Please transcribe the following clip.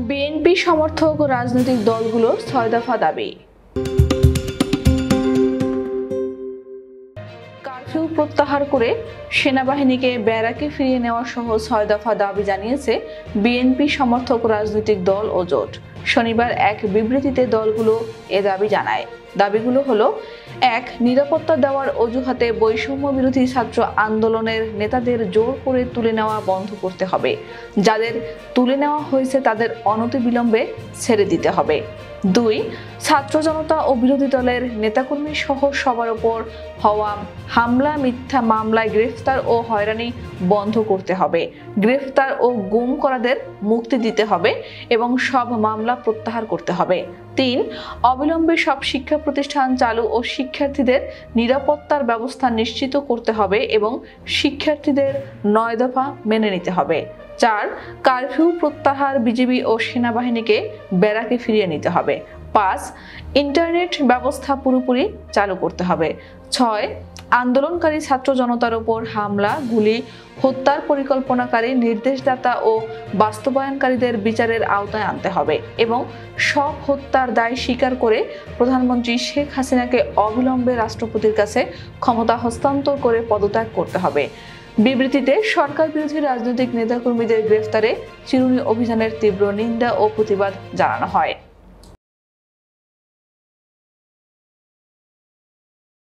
BNP সমর্থক ও রাজনৈতিক দলগুলোর ৬ দফা দাবি। কারফিউ প্রত্যাহার করে সেনাবাহিনীকে ব্যারাকে ফিরিয়ে নেওয়া সহ ৬ দফা দাবি জানিয়েছে বিএনপি সমর্থক রাজনৈতিক দল ও জোট। শনিবার এক বিবৃতিতে দলগুলো এ দাবি জানায়। দাবিগুলো হলো: ১. নিরাপত্তা দেওয়ার অজুহাতে বৈষম্য বিরোধী ছাত্র আন্দোলনের নেতাদের জোর করে তুলে নেওয়া বন্ধ করতে হবে। যাদের তুলে নেওয়া হয়েছে তাদের অনতিবিলম্বে ছেড়ে দিতে হবে। ২. ছাত্র জনতা ও বিরোধী দলের নেতাকর্মী সহ সবার ওপর হওয়া হামলা, মিথ্যা মামলায় গ্রেফতার ও হয়রানি বন্ধ করতে হবে। গ্রেফতার ও গুম করাদের মুক্তি দিতে হবে এবং সব মামলা প্রত্যাহার করতে হবে। ৩. অবিলম্বে সব শিক্ষা প্রতিষ্ঠান চালু ও শিক্ষার্থীদের নিরাপত্তার ব্যবস্থা নিশ্চিত করতে হবে এবং শিক্ষার্থীদের ৯ দফা মেনে নিতে হবে। ৪. কারফিউ প্রত্যাহার, বিজিবি ও সেনাবাহিনীকে ব্যারাকে ফিরিয়ে নিতে হবে। ৫. ইন্টারনেট ব্যবস্থা পুরোপুরি চালু করতে হবে। ৬. আন্দোলনকারী ছাত্র জনতার উপর হামলা, গুলি, হত্যার পরিকল্পনাকারী, নির্দেশদাতা ও বাস্তবায়নকারীদের বিচারের আওতায় আনতে হবে এবং সব হত্যার দায় স্বীকার করে প্রধানমন্ত্রী শেখ হাসিনাকে অবিলম্বে রাষ্ট্রপতির কাছে ক্ষমতা হস্তান্তর করে পদত্যাগ করতে হবে। বিবৃতিতে সরকার বিরোধী রাজনৈতিক নেতাকর্মীদের গ্রেফতারে চিরুনি অভিযানের তীব্র নিন্দা ও প্রতিবাদ জানানো হয়।